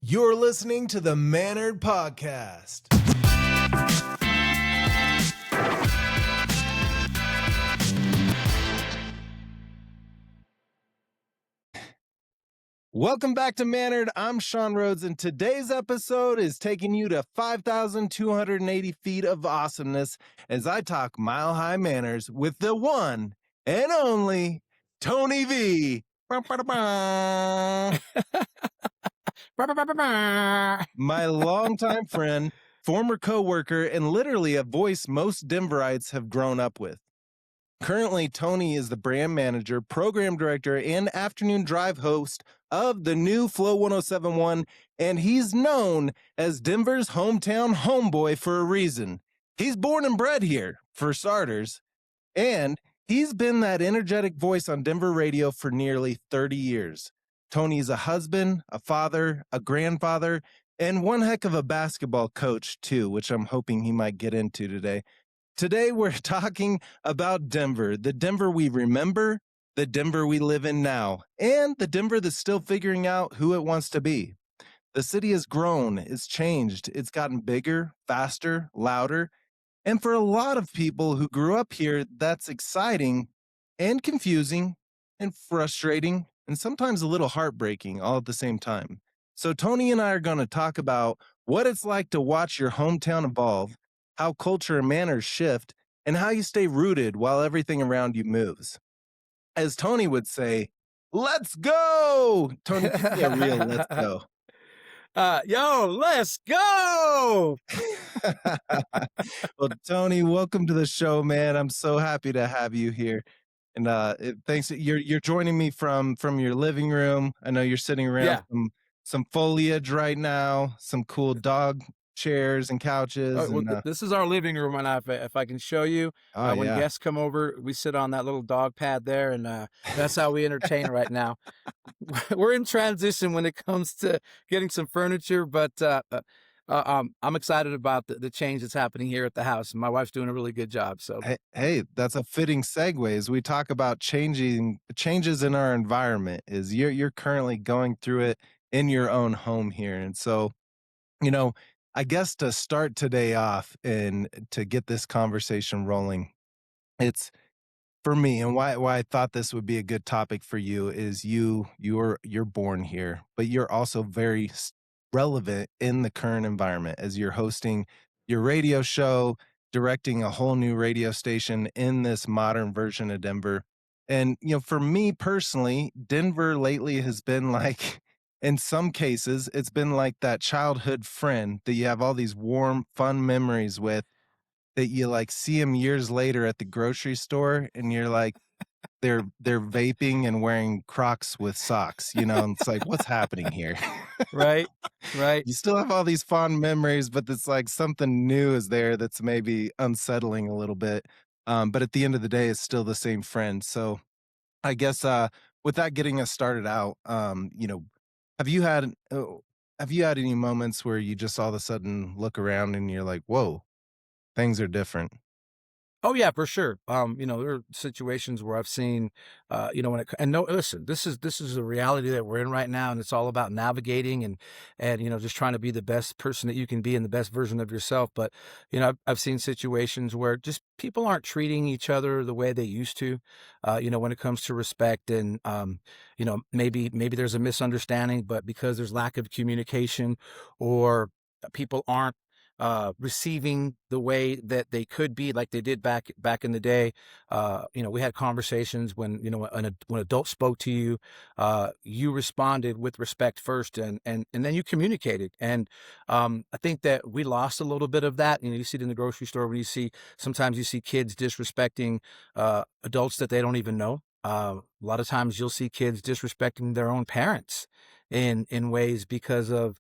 You're listening to the Mannered Podcast. Welcome back to Mannered. I'm Sean Rhodes, and today's episode is taking you to 5,280 feet of awesomeness as I talk mile-high manners with the one and only Tony V. My longtime friend, former co-worker, and literally a voice most Denverites have grown up with. Currently, Tony is the brand manager, program director, and afternoon drive host of the new Flow 1071, and he's known as Denver's hometown homeboy for a reason. He's born and bred here, for starters, and he's been that energetic voice on Denver radio for nearly 30 years. Tony's a husband, a father, a grandfather, and one heck of a basketball coach, too, which I'm hoping he might get into today. Today, we're talking about Denver, the Denver we remember, the Denver we live in now, and the Denver that's still figuring out who it wants to be. The city has grown, it's changed, it's gotten bigger, faster, louder, and for a lot of people who grew up here, that's exciting and confusing and frustrating and sometimes a little heartbreaking all at the same time. So Tony and I are going to talk about what it's like to watch your hometown evolve, how culture and manners shift, and how you stay rooted while everything around you moves. As Tony would say, let's go! Tony, give me a real let's go. Let's go! Well, Tony, welcome to the show, man. I'm so happy to have you here. And thanks. You're joining me from your living room. I know you're sitting around some foliage right now, some cool dog chairs and couches. This is our living room, and if I can show you, when guests come over, we sit on that little dog pad there, and that's how we entertain right now. We're in transition when it comes to getting some furniture, but I'm excited about the change that's happening here at the house. My wife's doing a really good job. So hey, that's a fitting segue as we talk about changes in our environment. Is you're currently going through it in your own home here, and so I guess to start today off and to get this conversation rolling, it's for me, and why I thought this would be a good topic for you is you're born here, but you're also very relevant in the current environment as you're hosting your radio show, directing a whole new radio station in this modern version of Denver. And for me personally, Denver lately has been like, in some cases, it's been like that childhood friend that you have all these warm, fun memories with that you like see them years later at the grocery store and you're like, they're vaping and wearing Crocs with socks, and it's like, what's happening here? Right. You still have all these fond memories, but it's like something new is there that's maybe unsettling a little bit. But at the end of the day, it's still the same friend. So I guess with that getting us started out, have you had any moments where you just all of a sudden look around and you're like, whoa, things are different? Oh yeah, for sure. There are situations where I've seen, listen, this is the reality that we're in right now, and it's all about navigating and just trying to be the best person that you can be and the best version of yourself. But I've seen situations where just people aren't treating each other the way they used to, when it comes to respect, and maybe there's a misunderstanding, but because there's lack of communication or people aren't receiving the way that they could be like they did back in the day. We had conversations when when adults spoke to you, you responded with respect first, and then you communicated. And I think that we lost a little bit of that. You see it in the grocery store when sometimes you see kids disrespecting adults that they don't even know. A lot of times you'll see kids disrespecting their own parents in ways because of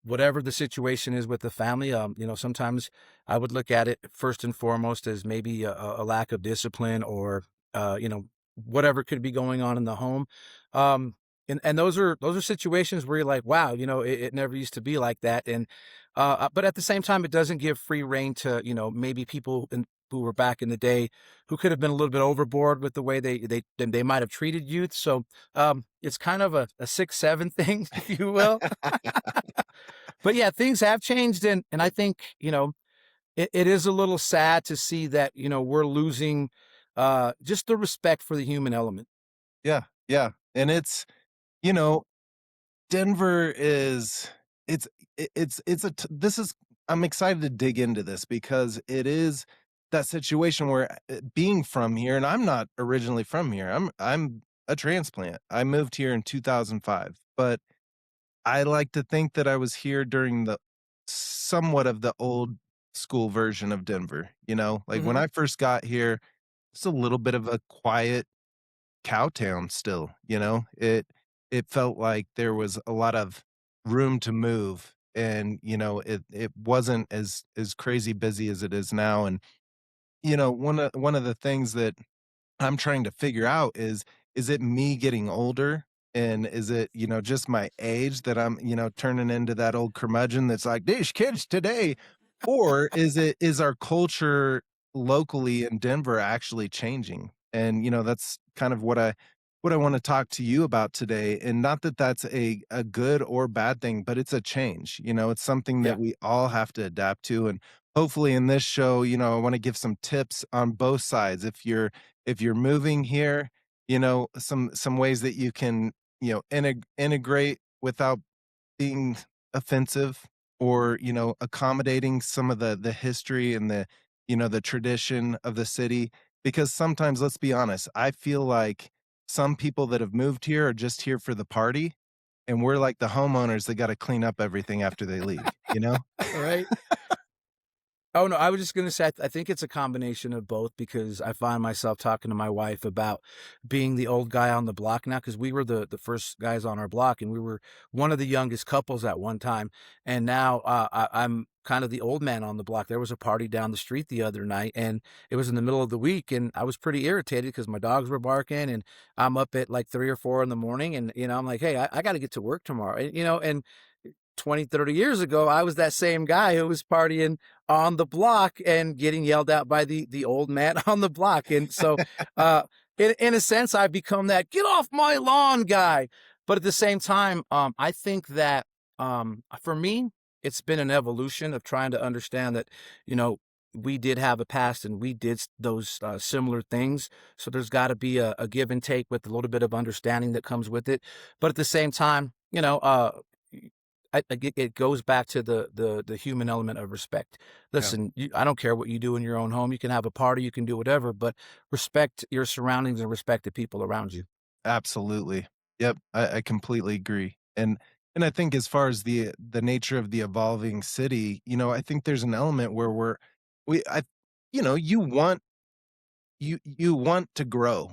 whatever the situation is with the family. Sometimes I would look at it first and foremost as maybe a lack of discipline or, whatever could be going on in the home. And those are situations where you're like, wow, it never used to be like that. And, but at the same time, it doesn't give free rein to, maybe people who were back in the day who could have been a little bit overboard with the way they might have treated youth. So, it's kind of a 6-7 thing, if you will. But yeah, things have changed, and I think, it is a little sad to see that, we're losing just the respect for the human element. Yeah, yeah, and it's, you know, Denver is it's it's a this is I'm excited to dig into this because it is that situation where being from here, and I'm not originally from here. I'm a transplant. I moved here in 2005, but I like to think that I was here during the somewhat of the old school version of Denver, Like when Mhm. I first got here, it's a little bit of a quiet Cowtown still, It felt like there was a lot of room to move and, it wasn't as crazy busy as it is now, and, one of the things that I'm trying to figure out is it me getting older? And is it, just my age that I'm, turning into that old curmudgeon that's like, these kids today? Or is our culture locally in Denver actually changing? And, that's kind of what I want to talk to you about today. And not that that's a good or bad thing, but it's a change. It's something Yeah. that we all have to adapt to. And hopefully in this show, I want to give some tips on both sides. If you're moving here, some ways that you can, integrate without being offensive, or, accommodating some of the history and the tradition of the city. Because sometimes, let's be honest, I feel like some people that have moved here are just here for the party, and we're like the homeowners that got to clean up everything after they leave? Right. Oh, no, I was just gonna say, I think it's a combination of both because I find myself talking to my wife about being the old guy on the block now, because we were the first guys on our block, and we were one of the youngest couples at one time, and now, I'm kind of the old man on the block. There was a party down the street the other night, and it was in the middle of the week, and I was pretty irritated because my dogs were barking, and I'm up at, like, 3 or 4 in the morning, and, I'm like, "Hey, I gotta get to work tomorrow," and 20, 30 years ago, I was that same guy who was partying on the block and getting yelled at by the old man on the block. And so, in a sense, I've become that get off my lawn guy. But at the same time, I think that for me, it's been an evolution of trying to understand that, you know, we did have a past and we did those similar things. So there's got to be a give and take with a little bit of understanding that comes with it. But at the same time, it goes back to the human element of respect. Yeah, Listen, I don't care what you do in your own home. You can have a party, you can do whatever, but respect your surroundings and respect the people around you. absolutely. Yep, I completely agree. And I think as far as the nature of the evolving city, I think there's an element where we I you want to grow,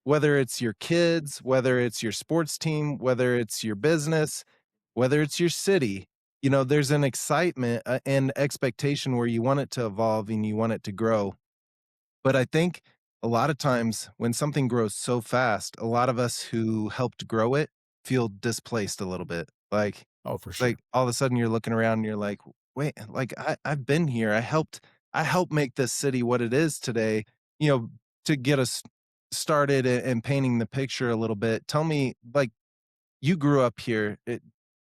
whether it's your kids, whether it's your sports team, whether it's your business, whether it's your city, there's an excitement and expectation where you want it to evolve and you want it to grow. But I think a lot of times when something grows so fast, a lot of us who helped grow it feel displaced a little bit. Like Oh, for like sure. all of a sudden you're looking around and you're like, wait, like I've been here. I helped make this city what it is today, you know, to get us started and painting the picture a little bit. Tell me, like, you grew up here.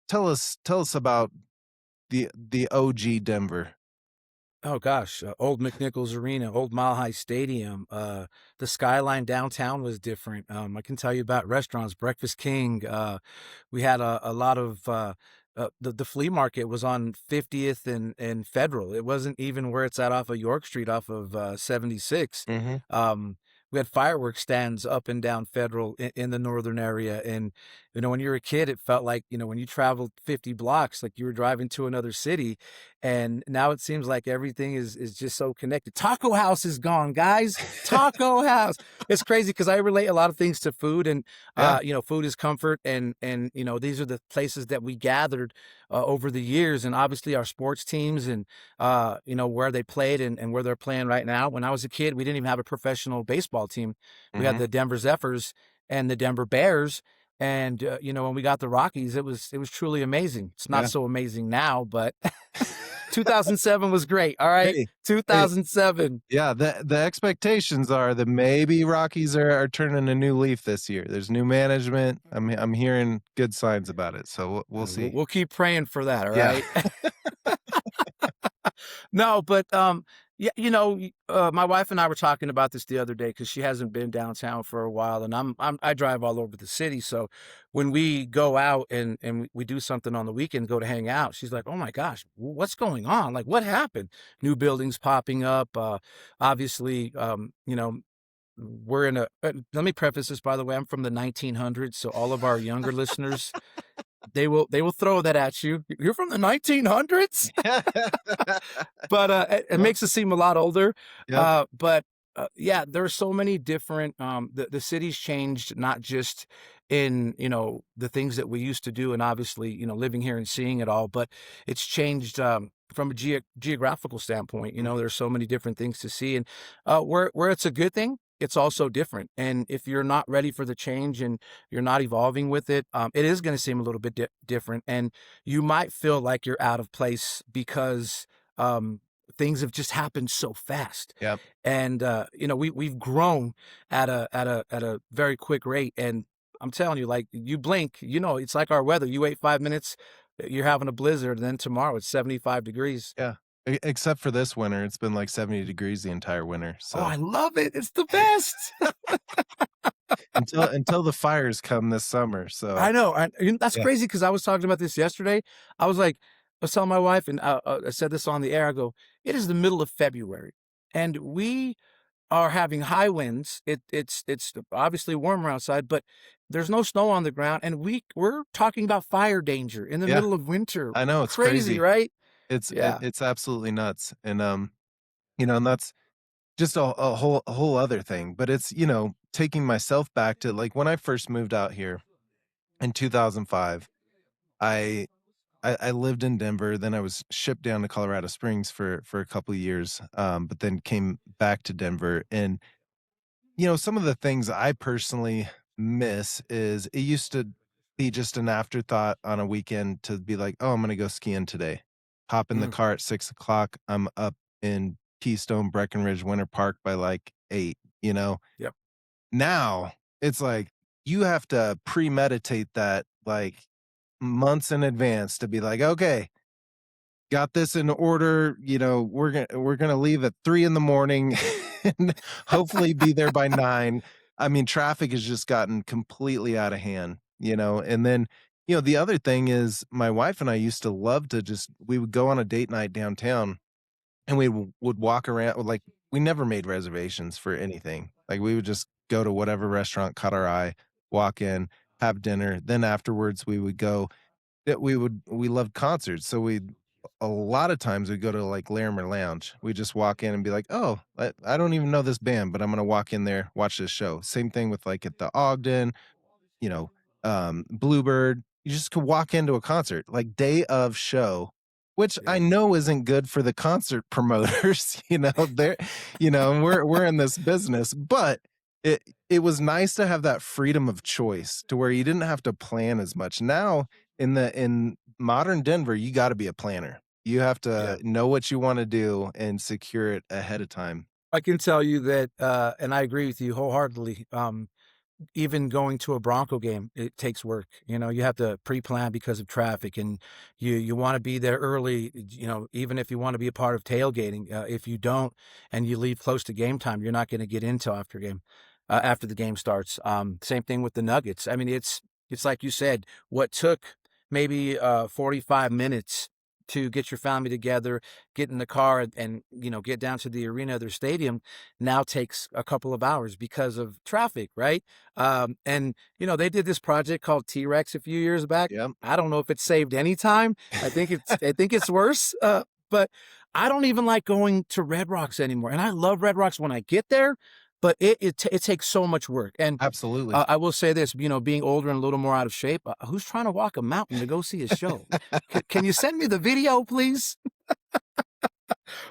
Tell us about the OG Denver. Oh gosh, old McNichols Arena, old Mile High Stadium. The skyline downtown was different. I can tell you about restaurants, Breakfast King. We had a lot of the flea market was on 50th and Federal. It wasn't even where it's at off of York Street, off of 76. Mhm. We had fireworks stands up and down Federal in the northern area, and when you're a kid, it felt like when you traveled 50 blocks, like you were driving to another city. And now it seems like everything is just so connected. Taco House is gone, guys. Taco House. It's crazy because I relate a lot of things to food, and Yeah. food is comfort, and these are the places that we gathered over the years, and obviously our sports teams, and where they played and where they're playing right now. When I was a kid, we didn't even have a professional baseball team. We had Mhm. the Denver Zephyrs and the Denver Bears. And when we got the Rockies, it was truly amazing. It's not Yeah. so amazing now, but 2007 was great. All right. Hey, hey, 2007. yeah, the expectations are that maybe Rockies are turning a new leaf this year. There's new management. I'm hearing good signs about it, so we'll We'll, see. we'll keep praying for that. All Yeah. right. No, but yeah, my wife and I were talking about this the other day because she hasn't been downtown for a while, and I drive all over the city. So when we go out and we do something on the weekend, go to hang out, she's like, "Oh my gosh, what's going on? Like, what happened? New buildings popping up. Obviously, we're in a. Let me preface this, by the way. I'm from the 1900s, so all of our younger listeners, they will throw that at you. You're from the 1900s, but it makes us seem a lot older. Yep. But yeah, there are so many different. The city's changed, not just in the things that we used to do, and obviously living here and seeing it all, but it's changed from a geographical standpoint. There's so many different things to see, and where it's a good thing. It's also different. And if you're not ready for the change and you're not evolving with it, it is going to seem a little bit different. And you might feel like you're out of place because things have just happened so fast. Yep. And we've grown at a very quick rate. And I'm telling you, like, you blink, it's like our weather. You wait 5 minutes, you're having a blizzard, and then tomorrow it's 75 degrees. Yeah. Except for this winter, it's been like 70 degrees the entire winter. Oh, I So love it. It's the best. until the fires come this summer. So I know. That's yeah. crazy because I was talking about this yesterday. I was like, I was telling my wife, and I said this on the air. I go, it is the middle of February, and we are having high winds. It's obviously warmer outside, but there's no snow on the ground, and we're talking about fire danger in the Yeah. middle of winter. I know, it's Crazy, crazy. right? It's Yeah. it's absolutely nuts. And and that's just a whole other thing. But it's, taking myself back to like when I first moved out here in 2005. I I lived in Denver, then I was shipped down to Colorado Springs for a couple of years, but then came back to Denver. And some of the things I personally miss is it used to be just an afterthought on a weekend to be like, "Oh, I'm gonna go skiing today." Hop in the Mm, car at 6 o'clock. I'm up in Keystone, Breckenridge Winter Park by like 8, yep. Now, it's like you have to premeditate that, like, months in advance to be like, "Okay, got this in order, we're gonna leave at 3 in the morning and hopefully be there by 9." I mean, traffic has just gotten completely out of hand. And then, the other thing is my wife and I used to love to just we would go on a date night downtown and we would walk around like, we never made reservations for anything. Like, we would just go to whatever restaurant caught our eye, walk in, have dinner, then afterwards, we would go we loved concerts, so we a lot of times we'd go to, like, Larimer Lounge. We just walk in and be like, "Oh, I don't even know this band, but I'm gonna walk in there, watch this show." Same thing with, like, at the Ogden, you know, Bluebird. You just could walk into a concert, like day of show, which I Yep. know isn't good for the concert promoters. They're, we're in this business, but it was nice to have that freedom of choice to where you didn't have to plan as much. Now in modern Denver, you got to be a planner. You have to Yeah. know what you want to do and secure it ahead of time. I can tell you that, and I agree with you wholeheartedly. Even going to a Bronco game, it takes work. You have to pre-plan because of traffic, and you want to be there early. Even if you want to be a part of tailgating, if you don't, and you leave close to game time, you're not going to get in till after the game starts. Same thing with the Nuggets. I mean, it's like you said, what took maybe 45 minutes to get your family together, get in the car, and get down to the arena, their stadium, now takes a couple of hours because of traffic, right? And they did this project called T-Rex a few years back. Yep. I don't know if it saved any time. I think it's worse. But I don't even like going to Red Rocks anymore. And I love Red Rocks when I get there, but it takes so much work. And Absolutely. I will say this, being older and a little more out of shape, who's trying to walk a mountain to go see a show? Can you send me the video, please?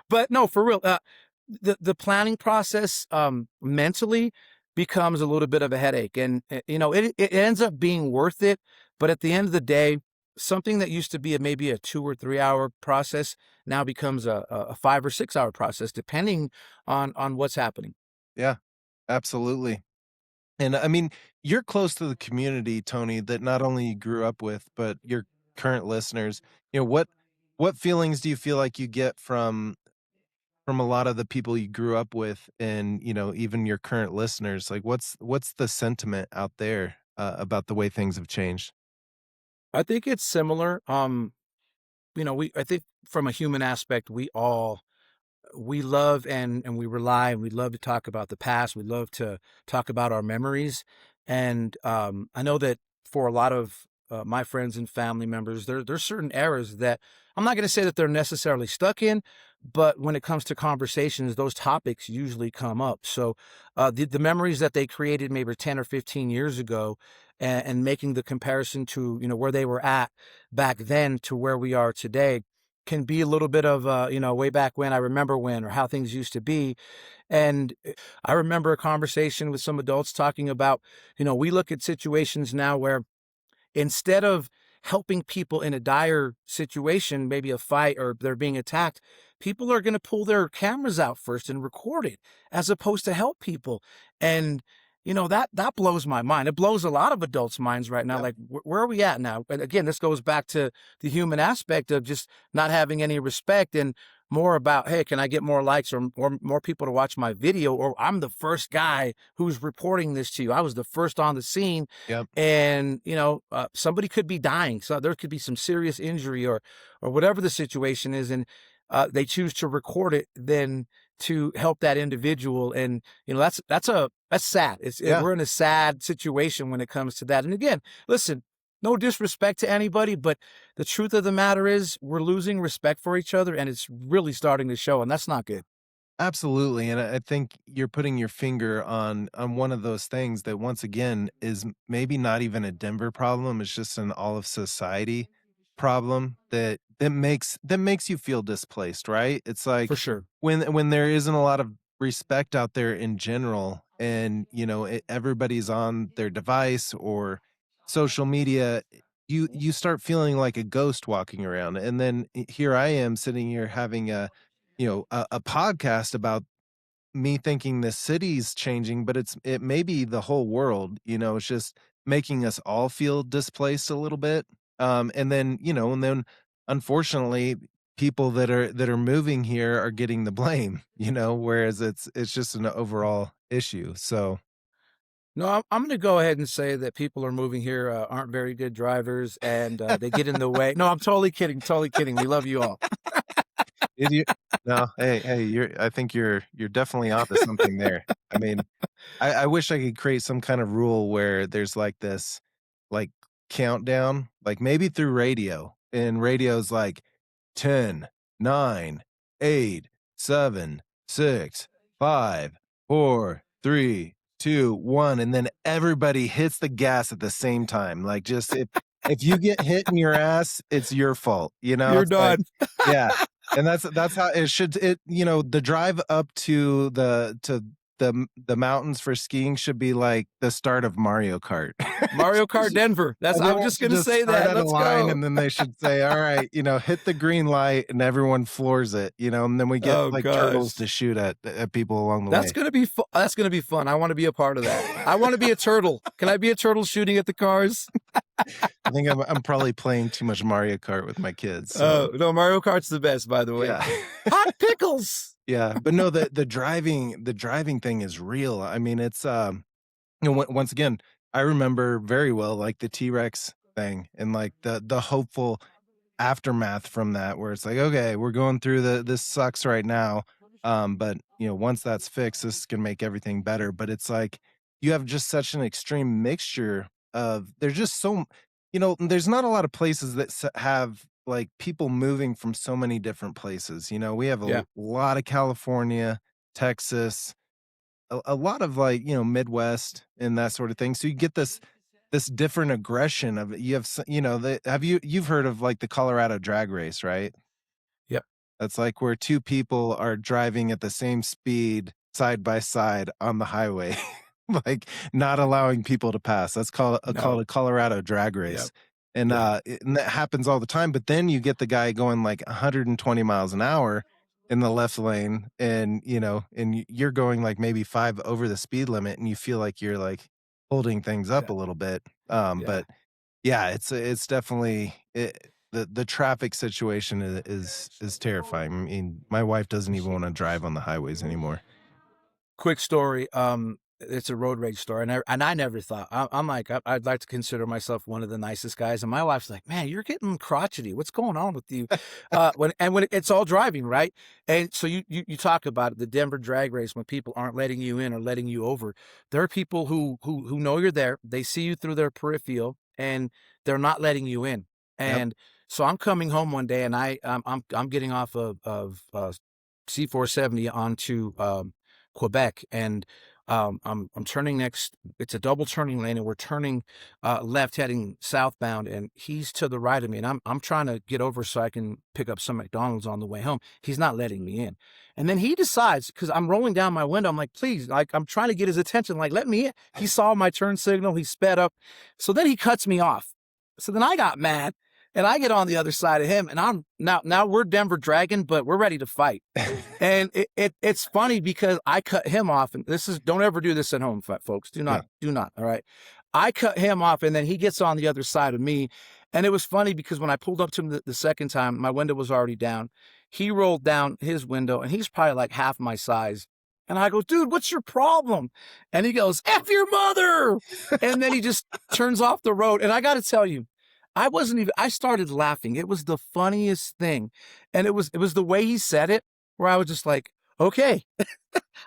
But no, for real, the planning process mentally becomes a little bit of a headache, and it ends up being worth it. But at the end of the day, something that used to be maybe a 2 or 3 hour process now becomes a 5 or 6 hour process, depending on what's happening. Yeah, absolutely. And I mean, you're close to the community, Tony, that not only you grew up with, but your current listeners. What feelings do you feel like you get from a lot of the people you grew up with and, even your current listeners? Like what's the sentiment out there about the way things have changed? I think it's similar. We I think from a human aspect, we love and we rely and we love to talk about the past. We love to talk about our memories. And I know that for a lot of my friends and family members, there's certain eras that I'm not going to say that they're necessarily stuck in, but when it comes to conversations, those topics usually come up. So the memories that they created maybe 10 or 15 years ago, and making the comparison to where they were at back then to where we are today can be a little bit of way back when, I remember when, or how things used to be. And I remember a conversation with some adults talking about, we look at situations now where instead of helping people in a dire situation, maybe a fight or they're being attacked, people are going to pull their cameras out first and record it as opposed to help people. And that blows my mind. It blows a lot of adults' minds right now. Yep. Like, where are we at now? And again, this goes back to the human aspect of just not having any respect and more about, hey, can I get more likes or more people to watch my video? Or I'm the first guy who's reporting this to you. I was the first on the scene, Yep. and somebody could be dying, so there could be some serious injury or whatever the situation is, and they choose to record it then to help that individual. And that's sad. Yeah. We're in a sad situation when it comes to that. And again, listen, no disrespect to anybody, but the truth of the matter is we're losing respect for each other, and it's really starting to show, and that's not good. Absolutely, and I think you're putting your finger on one of those things that once again is maybe not even a Denver problem, it's just an all of society problem that makes you feel displaced, right? It's For like sure. when there isn't a lot of respect out there in general and, everybody's on their device or social media, you start feeling like a ghost walking around, and then here I am sitting here having a podcast about me thinking the city's changing, but it may be the whole world, it's just making us all feel displaced a little bit. And then unfortunately people that are moving here are getting the blame, whereas it's just an overall issue. So No, I'm going to go ahead and say that people are moving here aren't very good drivers, and they get in the way. No, I'm totally kidding. Totally kidding. We love you all. did you no, hey, I think you're definitely onto something there. I mean, I wish I could create some kind of rule where there's like this, like, countdown, like, maybe through radio, and radio's like 10, 9, 8, 7, 6, 5, 4, 3, 2, 1, and then everybody hits the gas at the same time, like, just if you get hit in your ass, it's your fault, You're It's like done. yeah, and that's how it should the drive up to the mountains for skiing should be like the start of Mario Kart. Mario Kart Denver. I was Everyone just should going to just say start that. at a Let's line, go. and then they should say, "All right, hit the green light," and everyone floors it, and then we get, Oh like, turtles gosh. to shoot at people along the That's way. going to be that's going to be fun. I want to be a part of that. I want to be a turtle. Can I be a turtle shooting at the cars? I think I'm probably playing too much Mario Kart with my kids, so Oh, no, Mario Kart's the best, by the way. yeah. Hot pickles. Yeah, but no, the driving thing is real. I mean, it's, once again, I remember very well, like, the T-Rex thing and, like, the hopeful aftermath from that where it's like, "Okay, we're going through this sucks right now, but, once that's fixed, this can make everything better." But it's like, you have just such an extreme mixture of there's just there's not a lot of places that have, like, people moving from so many different places, we have a Yeah. lot of California, Texas, a lot of, like, Midwest and that sort of thing, so you get this different aggression of you have s the have you've heard of, like, the Colorado drag race, right? Yep. That's like where 2 people are driving at the same speed side by side on the highway, like, not allowing people to pass. That's called No. a Colorado drag race, Yep. Yeah. and that happens all the time, but then you get the guy going like 120 miles an hour in the left lane, and, and you're going like maybe 5 over the speed limit, and you feel like you're like holding things up Yeah. a little bit. Yeah. But yeah, it's definitely the traffic situation is terrifying. I mean, my wife doesn't even wanna drive on the highways anymore. Quick story. It's a road rage story, and I never thought I'm like I'd like to consider myself one of the nicest guys, and my wife's like, "Man, you're getting crotchety. What's going on with you?" When it's all driving, right? And so you talk about it, the Denver drag race when people aren't letting you in or letting you over. There are people who know you're there. They see you through their peripheral, and they're not letting you in. Yep, And so I'm coming home one day, and I'm getting off of C470 onto Quebec, and I'm turning next. It's a double turning lane, and we're turning left, heading southbound. And he's to the right of me, and I'm trying to get over so I can pick up some McDonald's on the way home. He's not letting me in, and then he decides because I'm rolling down my window. I'm like, please, like I'm trying to get his attention, like let me in. He saw my turn signal. He sped up, so then he cuts me off. So then I got mad. And I get on the other side of him, and I'm now we're Denver Dragon, but we're ready to fight. And it's funny because I cut him off, and this is don't ever do this at home, folks. yeah. Do not. All right. I cut him off, and then he gets on the other side of me. And it was funny because when I pulled up to him the second time, my window was already down. He rolled down his window, and he's probably like half my size. And I go, dude, what's your problem? And he goes, F your mother. And then he just turns off the road. And I got to tell you, I started laughing. It was the funniest thing. And it was the way he said it, where I was just like, okay,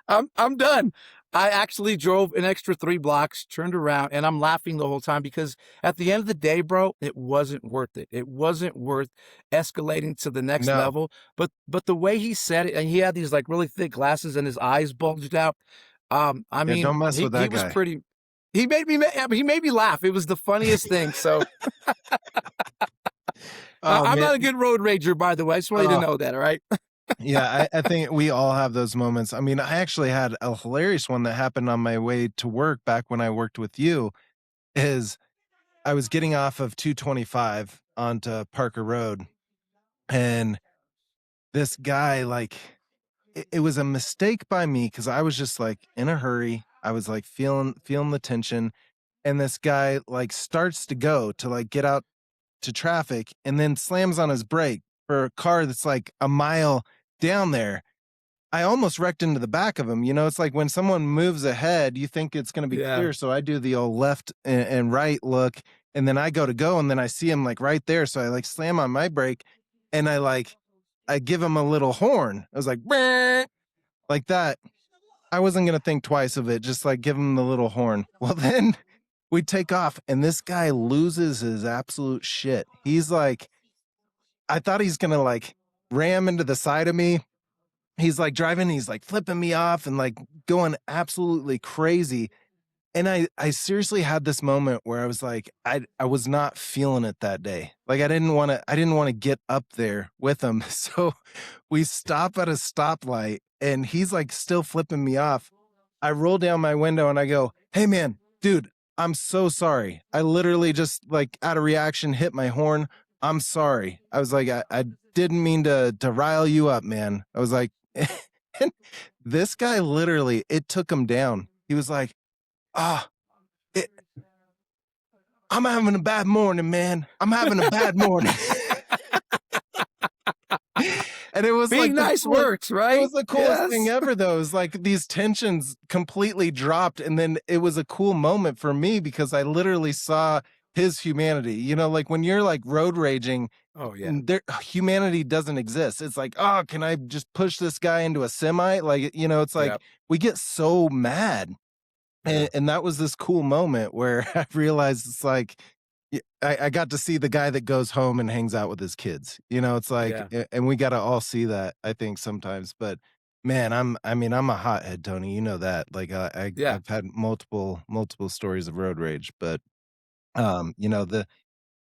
I'm done. I actually drove an extra 3 blocks, turned around, and I'm laughing the whole time because at the end of the day, bro, it wasn't worth it. It wasn't worth escalating to the next No. level. But the way he said it, and he had these like really thick glasses and his eyes bulged out. I Yeah, mean, don't mess with he that was guy. pretty. He made me laugh. It was the funniest thing. So Oh, I'm man. not a good road rager, by the way. I just want you to Oh, know that. All right. yeah, I think we all have those moments. I mean, I actually had a hilarious one that happened on my way to work back when I worked with you, is I was getting off of 225 onto Parker Road, and this guy, like, it was a mistake by me because I was just like in a hurry. I was like feeling the tension, and this guy like starts to go to like get out to traffic and then slams on his brake for a car that's like a mile down there. I almost wrecked into the back of him. It's like when someone moves ahead, you think it's going to be Yeah. clear. So I do the old left and right look, and then I go, and then I see him like right there. So I like slam on my brake, and I give him a little horn. I was like, "Brrr," like that. I wasn't going to think twice of it, just like give him the little horn. Well, then we take off, and this guy loses his absolute shit. He's like, I thought he's going to like ram into the side of me. He's like driving, he's like flipping me off and like going absolutely crazy. And I seriously had this moment where I was like, I was not feeling it that day. Like I didn't want to get up there with him. So we stop at a stoplight, and he's like still flipping me off. I roll down my window and I go, "Hey man, dude, I'm so sorry. I literally just like out of reaction hit my horn. I'm sorry." I was like, I didn't mean to rile you up, man. I was like, and this guy literally, it took him down. He was like, "Ah, it, I'm having a bad morning, man. I'm having a bad morning." And it was Being like nice works, it was right? the coolest thing Yes. ever though. It was like these tensions completely dropped, and then it was a cool moment for me because I literally saw his humanity. Like when you're like road raging, Oh yeah. there humanity doesn't exist. It's like, "Oh, can I just push this guy into a semi?" Like, it's Yeah. like we get so mad. Yeah. And that was this cool moment where I realized it's like I got to see the guy that goes home and hangs out with his kids. It's like, Yeah. and we got to all see that, I think, sometimes. But man, I'm a hothead, Tony. You know that. Like, Yeah. I've had multiple stories of road rage, but the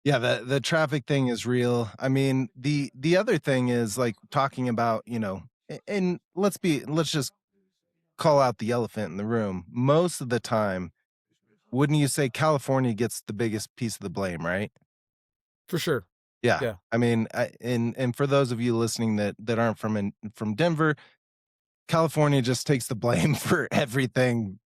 yeah, the traffic thing is real. I mean, the other thing is like talking about, and let's just call out the elephant in the room. Most of the time, wouldn't you say California gets the biggest piece of the blame, right? For sure. Yeah. Yeah. I mean, and for those of you listening that aren't from Denver, California just takes the blame for everything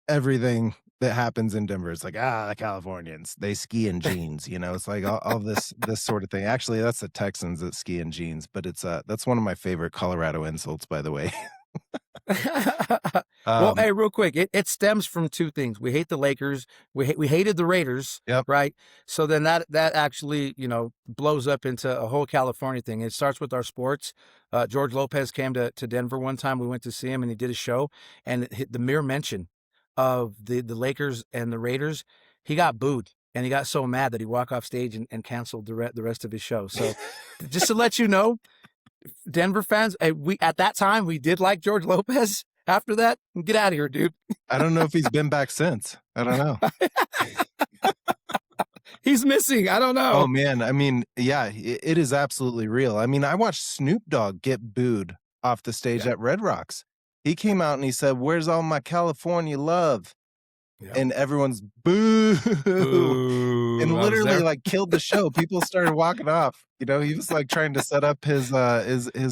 that happens in Denver. It's like, the Californians, they ski in jeans, it's like all this sort of thing. Actually, that's the Texans that ski in jeans, but that's one of my favorite Colorado insults, by the way. Well, Um, hey, real quick, it stems from two things. We hate the Lakers. We hated the Raiders, yep. right? So then that actually, blows up into a whole California thing. It starts with our sports. George Lopez came to Denver one time. We went to see him, and he did a show, and the mere mention of the Lakers and the Raiders, he got booed. And he got so mad that he walked off stage and canceled the rest of his show. So, just to let you know, Denver fans, we at that time we did like George Lopez. After that, get out of here, dude. I don't know if he's been back since. I don't know. He's missing. I don't Oh know. man, I mean, yeah, it is absolutely real. I mean, I watched Snoop Dogg get booed off the stage Yeah. at Red Rocks. He came out and he said, "Where's all my California love?" Yep. And everyone's boo, and Boo. I was literally there. like killed the show. People started walking off. He was like trying to set up his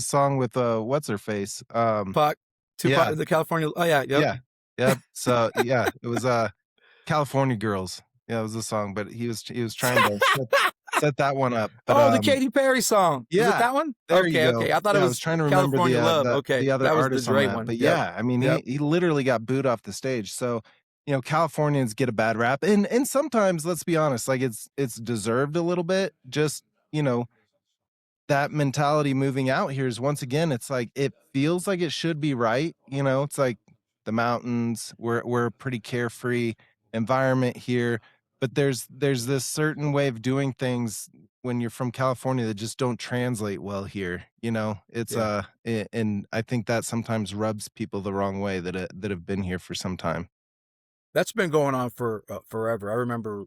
song with what's her face. Tupac, Yeah, the California. Oh yeah, yep. yeah, yep. So yeah, it was California Girls. Yeah, it was a song, but he was trying to set that one up. But Oh, the Katy Perry song. Is it yeah, that one? there you Okay, go. okay. I thought it Yeah, I was was trying to remember California Love. the Okay, other that was the artists on Dre that. one. But Yep, yeah, I mean, yep. he literally got booed off the stage. So, Californians get a bad rap, and sometimes, let's be honest, like it's deserved a little bit. Just you know, that mentality moving out here is once again, it's like it feels like it should be right. It's like the mountains. We're a pretty carefree environment here, but there's this certain way of doing things when you're from California that just don't translate well here. It's Yeah. and I think that sometimes rubs people the wrong way that have been here for some time. That's been going on for forever. I remember,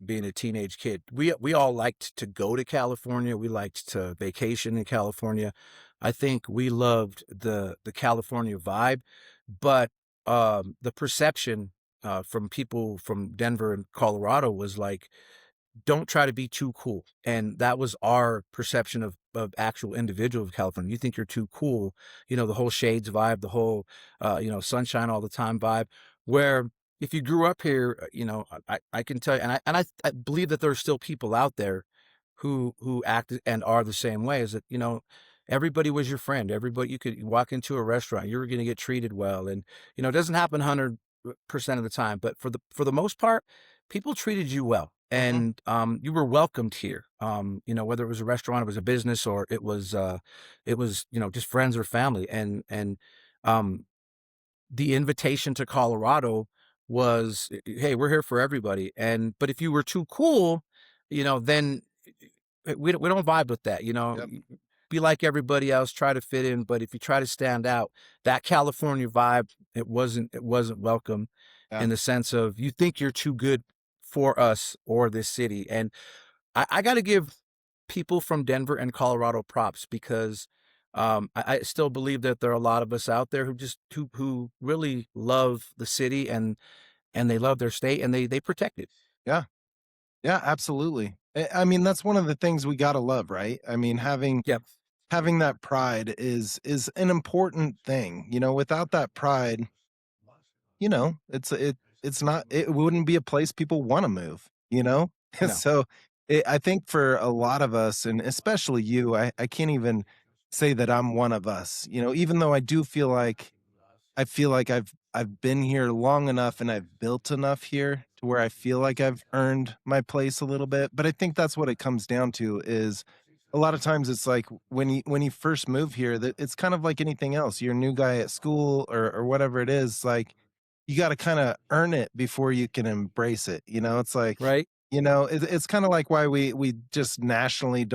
being a teenage kid. We all liked to go to California. We liked to vacation in California. I think we loved the California vibe, but the perception from people from Denver and Colorado was like, don't try to be too cool. And that was our perception of actual individual of California. You think you're too cool, the whole shades vibe, the whole, sunshine all the time vibe, where if you grew up here, I can tell you, and I believe that there are still people out there who act and are the same way, is that, everybody was your friend. Everybody, you could walk into a restaurant, you were going to get treated well. And, it doesn't happen 100% of the time, but for the most part, people treated you well, Mhm. and you were welcomed here. Whether it was a restaurant, it was a business, or it was just friends or family, and um, the invitation to Colorado was, hey, we're here for everybody. And but if you were too cool, then we don't vibe with that. Yep. Be like everybody else, try to fit in. But if you try to stand out, that California vibe, it wasn't welcome, Yeah. in the sense of you think you're too good for us or this city. And I got to give people from Denver and Colorado props, because I still believe that there are a lot of us out there who really love the city, and they love their state, and they protect it. Yeah. Yeah, absolutely. I mean, that's one of the things we gotta love, right? I mean, Yep. having that pride is an important thing. Without that pride, it's not it wouldn't be a place people want to move. No. So I think for a lot of us, and especially you, I can't even say that I'm one of us, even though I do feel like I've been here long enough and I've built enough here to where I feel like I've earned my place a little bit. But I think that's what it comes down to is a lot of times it's like when you first move here, that it's kind of like anything else. You're a new guy at school or whatever it is, like you got to kind of earn it before you can embrace it. It's like, Right. it's kind of like why we just nationally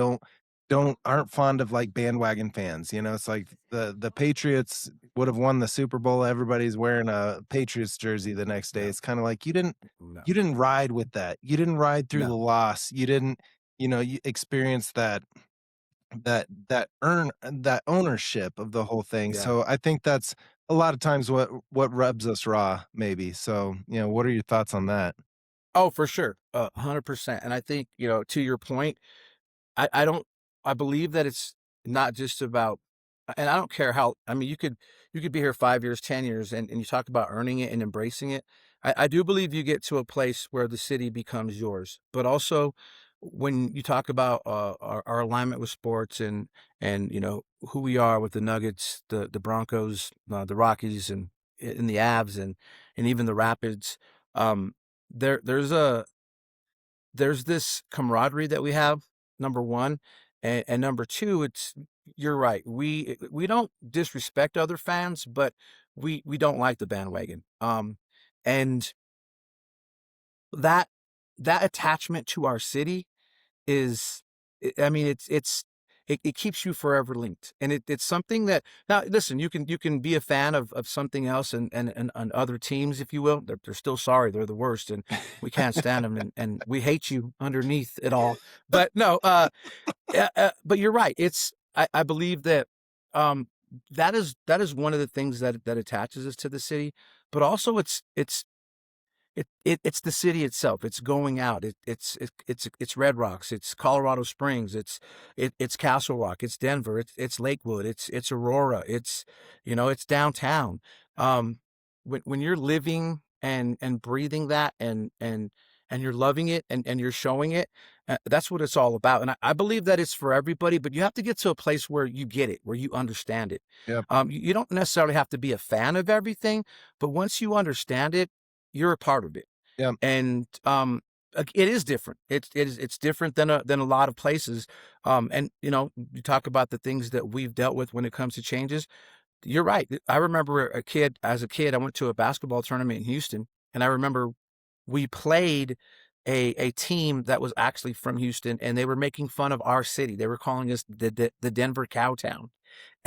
aren't fond of like bandwagon fans. It's like the Patriots would have won the Super Bowl. Everybody's wearing a Patriots jersey the next day. No. It's kind of like you didn't No. you didn't ride with that. You didn't ride through the No. loss. You didn't, you experience that ownership of the whole thing. Yeah. So I think that's a lot of times what rubs us raw, maybe. So, what are your thoughts on that? Oh, for sure, 100%. And I think, to your point, I don't I believe that it's not just about, and I don't care how, I mean, you could be here 5 years, 10 years, and you talk about earning it and embracing it. I do believe you get to a place where the city becomes yours. But also when you talk about, our alignment with sports and, who we are with the Nuggets, the Broncos, the Rockies, and the Avs, and even the Rapids, um, there's this camaraderie that we have, number one, and number two, it's you're right. We don't disrespect other fans, but we don't like the bandwagon. And that that attachment to our city is, I mean, it keeps you forever linked, and it's something that, now listen, you can be a fan of something else, and other teams, if you will. They're still sorry, they're the worst, and we can't stand them, and we hate you underneath it all. But no, but you're right. I believe that, um, that is one of the things that attaches us to the city, but also it's the city itself. It's going out. It's Red Rocks. It's Colorado Springs. It's Castle Rock. It's Denver. It's Lakewood. It's Aurora. It's downtown. When you're living and breathing that, and you're loving it, and you're showing it, that's what it's all about. And I believe that it's for everybody, but you have to get to a place where you get it, where you understand it. Yep. You don't necessarily have to be a fan of everything, but once you understand it, you're a part of it. Yep. And it is different. It's different than a lot of places. And you talk about the things that we've dealt with when it comes to changes. You're right. I remember as a kid, I went to a basketball tournament in Houston, and I remember we played a team that was actually from Houston, and they were making fun of our city. They were calling us the Denver Cowtown.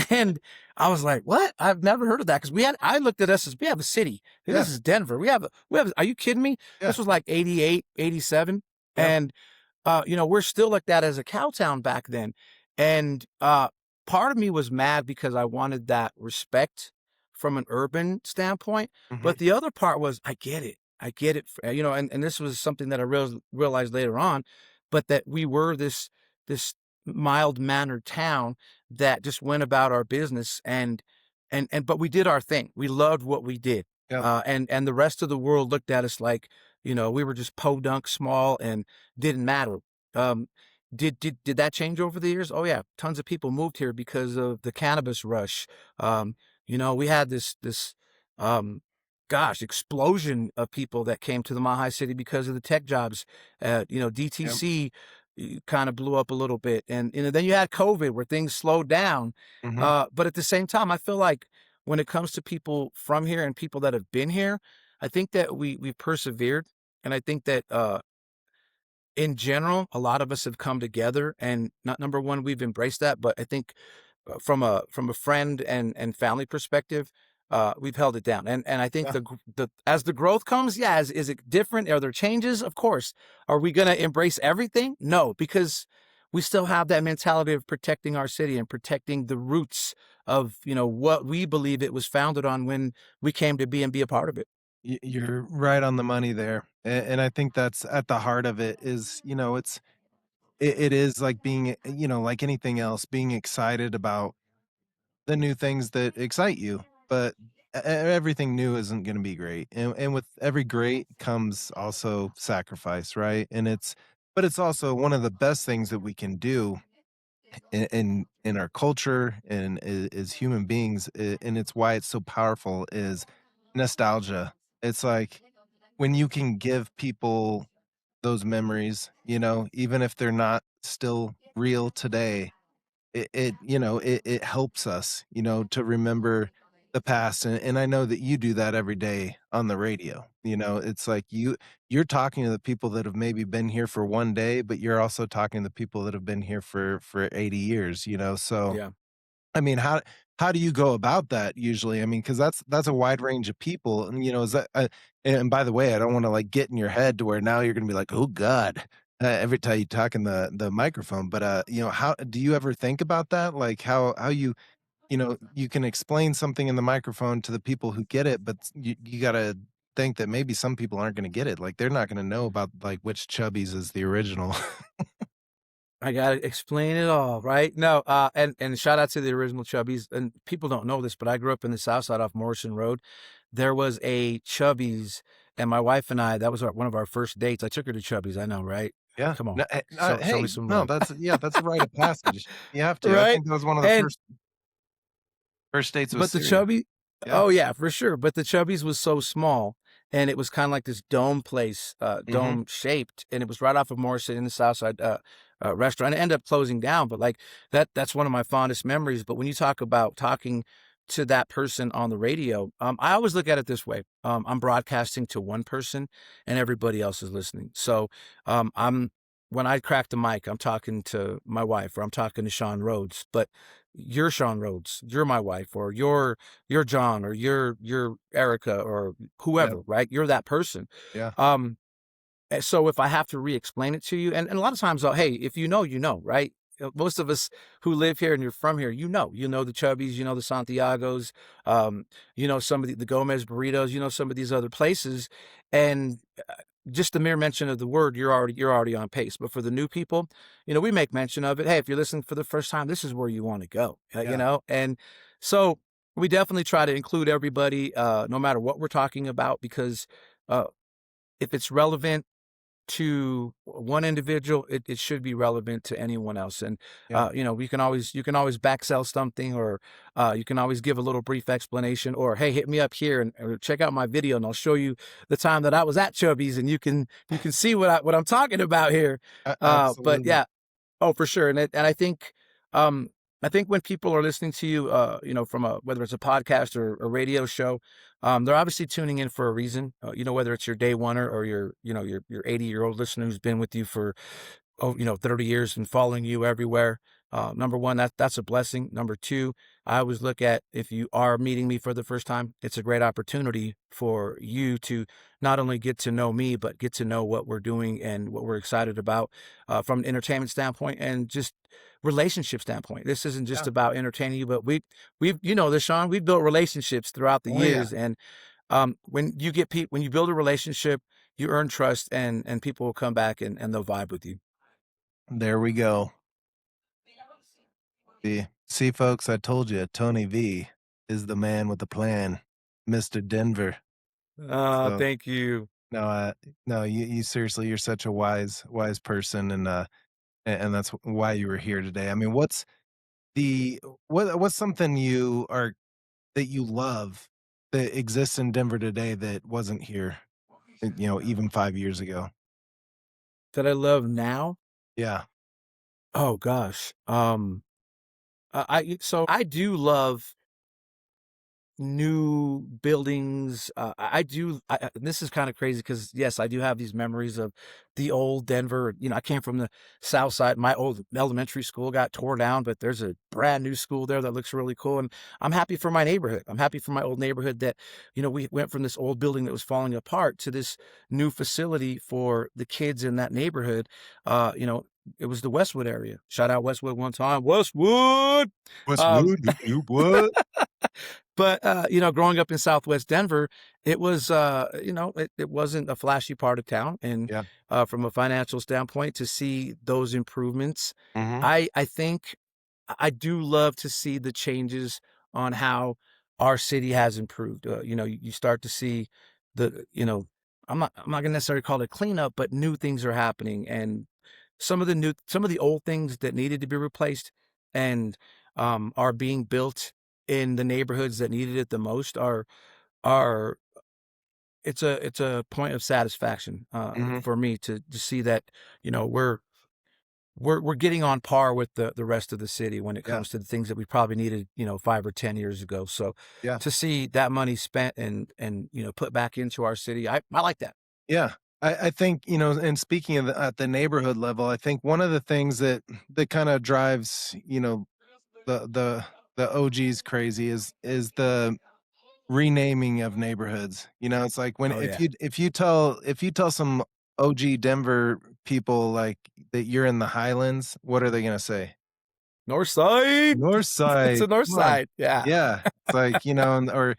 And I was like, "What? I've never heard of that." Because I looked at us as, we have a city. Yeah. This is Denver. Are you kidding me? Yeah. This was like 88, 87. Yep. And, we're still like that as a cow town back then. And, part of me was mad because I wanted that respect from an urban standpoint. Mhm. But the other part was, I get it. I get it. And this was something that I realized later on, but that we were this mild mannered town that just went about our business, but we did our thing. We loved what we did. Yep. And the rest of the world looked at us like, we were just podunk small and didn't matter. Um, did that change over the years? Oh yeah, tons of people moved here because of the cannabis rush. We had this um, explosion of people that came to the Mile City because of the tech jobs. Yep. DTC kind of blew up a little bit, and then you had COVID where things slowed down. Mhm. But at the same time, I feel like when it comes to people from here and people that have been here, I think that we've persevered, and I think that, in general, a lot of us have come together, and not number one, we've embraced that, but I think, from a friend and family perspective, we've held it down, and I think Yeah. the as the growth comes, yeah, is it different? Are there changes? Of course. Are we going to embrace everything? No, because we still have that mentality of protecting our city and protecting the roots of what we believe it was founded on when we came to be and be a part of it. You're right on the money there, and I think that's at the heart of it. Is it is like being, like anything else, being excited about the new things that excite you, but everything new isn't going to be great, and with every great comes also sacrifice, right? But it's also one of the best things that we can do in our culture and as human beings, and it's why it's so powerful, is nostalgia. It's like when you can give people those memories, even if they're not still real today, it helps us, to remember the past, and I know that you do that every day on the radio. It's like you're talking to the people that have maybe been here for one day, but you're also talking to the people that have been here for 80 years, so Yeah. I mean, how do you go about that usually? I mean, because that's a wide range of people, and is that? And by the way, I don't want to like get in your head to where now you're going to be like, oh God, every time you talk in the microphone. But how do you ever think about that? Like how you can explain something in the microphone to the people who get it, but you gotta think that maybe some people aren't gonna get it, like, they're not gonna know about, like, which Chubby's is the original. I gotta explain it all, right? No, and shout out to the original Chubbies. And people don't know this, but I grew up in the South Side off Morrison Road. There was a Chubbies, and my wife and I, that was one of our first dates. I took her to Chubbies. I know, right? Yeah. Come on, No, show me hey, some no, love, that's yeah, that's a rite of passage. You have to. I right? think that was one of the And first dates was but the serious. Chubby Yeah. oh, yeah, for sure, but the Chubby's was so small, and it was kinda like this dome place, Mhm. dome shaped, and it was right off of Morrison in the South Side, restaurant. It ended up closing down, but, like, that's one of my fondest memories. But when you talk about talking to that person on the radio, I always look at it this way, I'm broadcasting to one person, and everybody else is listening. So, I'm when I crack the mic, I'm talking to my wife, or I'm talking to Sean Rhodes, but you're Sean Rhodes, you're my wife, or you're John, or you're Erica, or Yeah, whoever, right? You're that person. yeah, Um, so if I have to re-explain it to you, and a lot of times, hey, if you know, you know, right? Most of us who live here and you're from here, you know the Chubbies, you know the Santiagos, you know some of the Gomez burritos, you know some of these other places, and just the mere mention of the word, you're already on pace. But for the new people, we make mention of it. Hey, if you're listening for the first time, this is where you want to go. yeah, And so we definitely try to include everybody, no matter what we're talking about, because uh, if it's relevant to one individual, it should be relevant to anyone else. And yeah. you can always back sell something, or you can always give a little brief explanation, or hey, hit me up here and or check out my video, and I'll show you the time that I was at Chubby's, and you can see what I'm talking about here. But Absolutely. yeah, oh, for sure. And I think when people are listening to you, from whether it's a podcast or a radio show, they're obviously tuning in for a reason. Whether it's your day oneer, or your 80-year-old listener who's been with you for 30 years and following you everywhere. Number one, that's a blessing. Number two, I always look at, if you are meeting me for the first time, it's a great opportunity for you to not only get to know me, but get to know what we're doing and what we're excited about, from an entertainment standpoint and just relationship standpoint. This isn't just Yeah. about entertaining you, but we've this, Sean, we've built relationships throughout the Oh, yeah. years. And when you build a relationship, you earn trust, and people will come back, and they'll vibe with you. There we go. See, folks, I told you, Tony V is the man with the plan, Mr. Denver. Oh, So, thank you. no, no, you seriously, you're such a wise person, and and that's why you were here today. I mean, the what's something that you love that exists in Denver today that wasn't here, even 5 years ago? That I love now? Yeah, Oh gosh. I do love new buildings. I do. This is kind of crazy because, yes, I do have these memories of the old Denver. I came from the South Side. My old elementary school got tore down, but there's a brand new school there that looks really cool. And I'm happy for my neighborhood. I'm happy for my old neighborhood that, we went from this old building that was falling apart to this new facility for the kids in that neighborhood. It was the Westwood area. Shout out Westwood one time. Westwood. Um, Westwood, you what? But, growing up in Southwest Denver, it was, it wasn't a flashy part of town. And, Yeah. from a financial standpoint, to see those improvements, Mhm. I think I do love to see the changes on how our city has improved. You start to see I'm not gonna necessarily call it cleanup, but new things are happening, and some of the old things that needed to be replaced, and are being built in the neighborhoods that needed it the most, are it's a point of satisfaction, Mhm. for me to see that, we're getting on par with the rest of the city when it Yeah. comes to the things that we probably needed, 5 or 10 years ago. So Yeah. to see that money spent and put back into our city, I like that. Yeah. I think, and speaking of at the neighborhood level, I think one of the things that kinda drives, the OGs crazy is the renaming of neighborhoods. It's like when Oh, yeah. if you tell some OG Denver people, like, that you're in the Highlands, what are they gonna say? North side. North It's Side, a north come on. side. Yeah. Yeah. It's like, and or,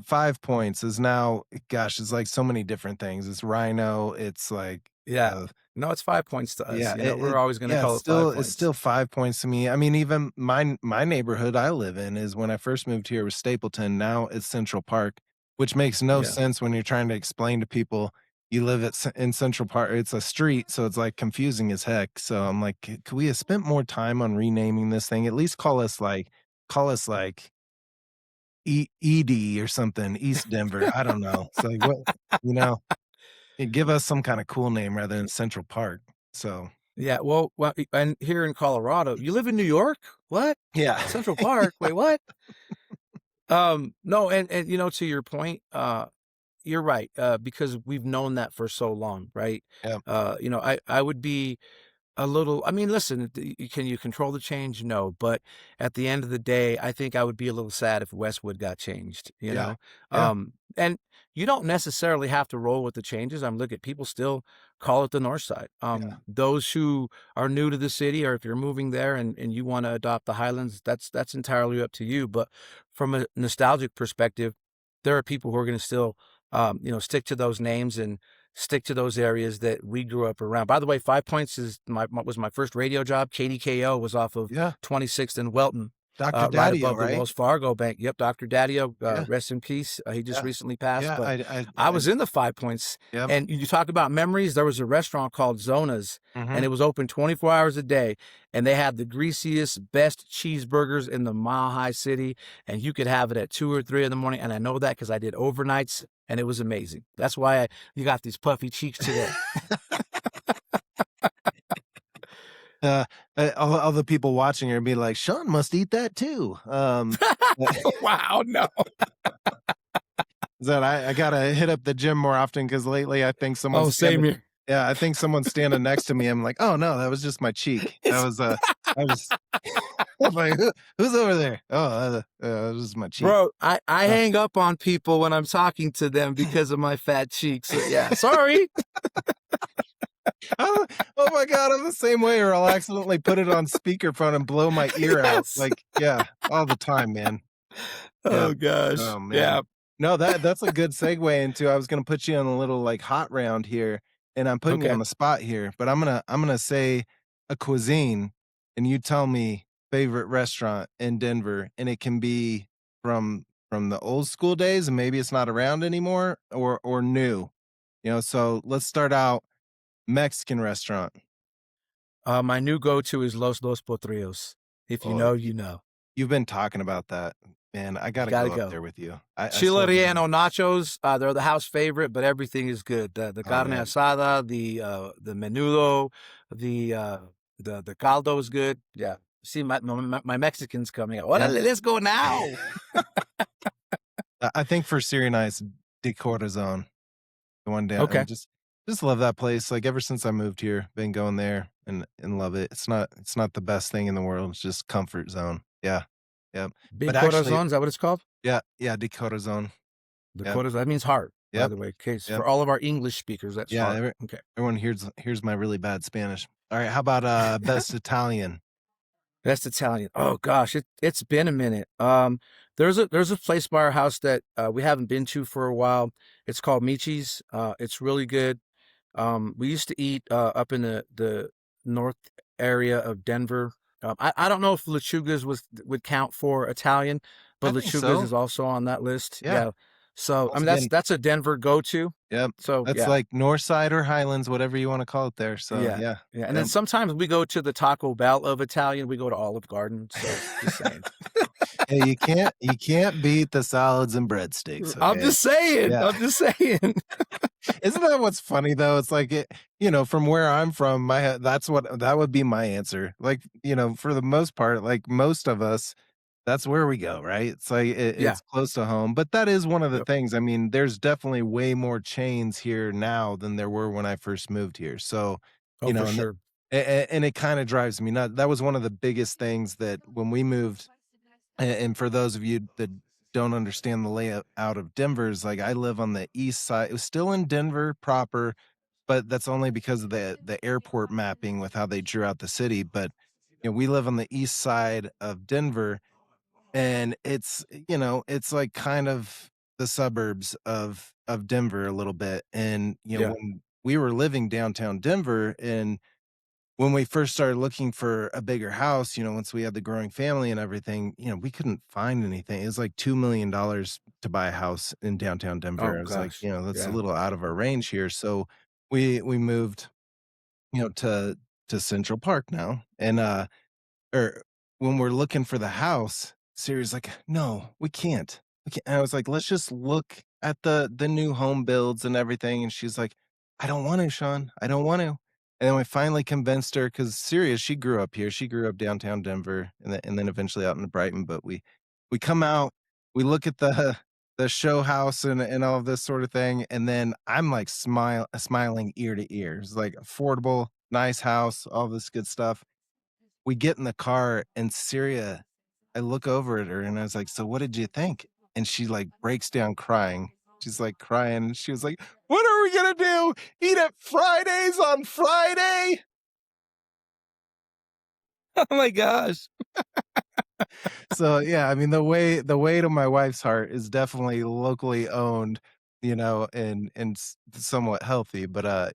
5 points is now, gosh, it's like so many different things. It's rhino, it's like, Yeah. uh No, it's 5 points to us. yeah, You know, we're always gonna yeah, call it 5 it's points. still 5 points to me. I mean, even my neighborhood I live in is when I first moved here was Stapleton, now it's Central Park, which makes no Yeah. sense when you're trying to explain to people you live in Central Park. It's a street, so it's, like, confusing as heck. So I'm like, Could we have spent more time on renaming this thing? At least call us, like, ED or something, East Denver." I don't know. It's like, what you know? Give us some kinda cool name rather than Central Park. So, Yeah, well, and here in Colorado, you live in New York? What? yeah. Central Park? Wait, what? No, and to your point, you're right, because we've known that for so long, right? Yeah, I would be a little. I mean, listen, can you control the change? No, but at the end of the day, I think I would be a little sad if Westwood got changed, you yeah, know? yeah, And you don't necessarily have to roll with the changes. Look at people still call it the North Side. yeah, Those who are new to the city, or if you're moving there and you want to adopt the Highlands, that's entirely up to you. But from a nostalgic perspective, there are people who are going to still, stick to those names and stick to those areas that we grew up around. By the way, 5 Points is was my first radio job. KDKO was off of yeah. 26th and Welton, Doctor right Daddio, above the right? Wells Fargo Bank. Yep, Dr. Daddio, Yeah, rest in peace. He just yeah, recently passed, yeah, but I I was in the 5 Points. yep, And you talk about memories. There was a restaurant called Zona's, and mhm. it was open 24 hours a day. And they had the greasiest, best cheeseburgers in the Mile High City. And you could have it at 2 or 3 in the morning. And I know that because I did overnights, and it was amazing. That's why you got these puffy cheeks today. Uh, all the people watching are be like, "Sean must eat that too." Wow, no. That I gotta hit up the gym more often because lately I think Oh, someone's same standing here. yeah, I think someone's standing next to me. I'm like, "Oh, no, that was just my cheek." That It's was, I was I'm like, Who's over there?" "Oh, that was my cheek." Bro, I Uh, hang up on people when I'm talking to them because of my fat cheeks. So, yeah, sorry. oh oh my god, I'm the same way, or I'll accidentally put it on speakerphone and blow my ear out. Yes. Like, yeah, all the time, man. Yeah. Oh gosh. Oh, man. Yeah. No, that's a good segue into I was gonna put you on a little, like, hot round here, and I'm putting you on Okay. the spot here, but I'm gonna say a cuisine, and you tell me favorite restaurant in Denver, and it can be from the old school days, and maybe it's not around anymore, or new, so let's start out Mexican restaurant. My new go-to is Los Potrillos. If you Oh, know, you know. you've been talking about that. Man, I You gotta gotta go up go. there with you. I Chile still haven't been. relleno nachos, they're the house favorite, but everything is good. The Oh, carne man. asada, the menudo, the the caldo is good. Yeah. See my Mexicans coming out. Yeah. Orale, let's go now. I think for Syria Nice, De Corazon, the one down, Okay. and just love that place. Like ever since I moved here, been going there and love it. It's not the best thing in the world. It's just comfort zone. Yeah, yeah. Big But actually, corazon, is that what it's called? yeah, yeah, De Corazon. The Yep, corazon, that means heart, by yep, the way. Okay, yep. for all of our English speakers, that's Yeah, heart. Okay. everyone here's my really bad Spanish. All right, how about best Italian? That's Italian. Oh gosh, it's been a minute. There's a place by our house that we haven't been to for a while. It's called Michi's. It's really good. We used to eat up in the north area of Denver. I don't know if Lechuga's would count for Italian, I but think Lechuga's so. is also on that list. Yeah. Yeah. So I Once mean again, that's a Denver go-to. yep. So That's yeah. like North Side or Highlands, whatever you want to call it there. So Yeah. yeah, Yeah. And then yep. sometimes we go to the Taco Bell of Italian. We go to Olive Garden. So just saying. Hey, you can't beat the salads and breadsticks, I'm okay? just saying. Yeah. I'm just saying. Isn't that what's funny though? It's like from where I'm from, that would be my answer. Like, for the most part, like most of us, that's where we go, right? It's like Yeah. it's close to home. But that is one of the Yep. things. I mean, there's definitely way more chains here now than there were when I first moved here. So, Oh, for and sure. and it kind of drives me nuts. That was one of the biggest things that when we moved, and for those of you that don't understand the layout out of Denver, is like I live on the east side. It was still in Denver proper, but that's only because of the airport mapping with how they drew out the city. But we live on the east side of Denver, and it's like kind of the suburbs of Denver a little bit, and, Yeah. when we were living downtown Denver, and when we first started looking for a bigger house, once we had the growing family and everything, we couldn't find anything. It was like $2 million to buy a house in downtown Denver. Oh I was like, gosh. that's a Yeah. little out of our range here. So we moved, to Central Park now. And or when we're looking for the house, Siri's like, "No, we can't. We can't." And I was like, "Let's just look at the new home builds and everything." And she's like, "I don't want to, Sean. I don't want to." And then we finally convinced her because Siri, she grew up here. She grew up downtown Denver, and then eventually out in Brighton. But we come out, we look at the show house and all of this sort of thing, and then I'm like smiling ear to ear. It's like affordable, nice house, all this good stuff. We get in the car and Syria, I look over at her and I was like, "So what did you think?" And she, like, breaks down crying. She's, like, crying. She was like, "What are we gonna do? Eat at Fridays on Friday?" Oh my gosh. So, yeah, I mean, the way to my wife's heart is definitely locally owned, and somewhat healthy, but,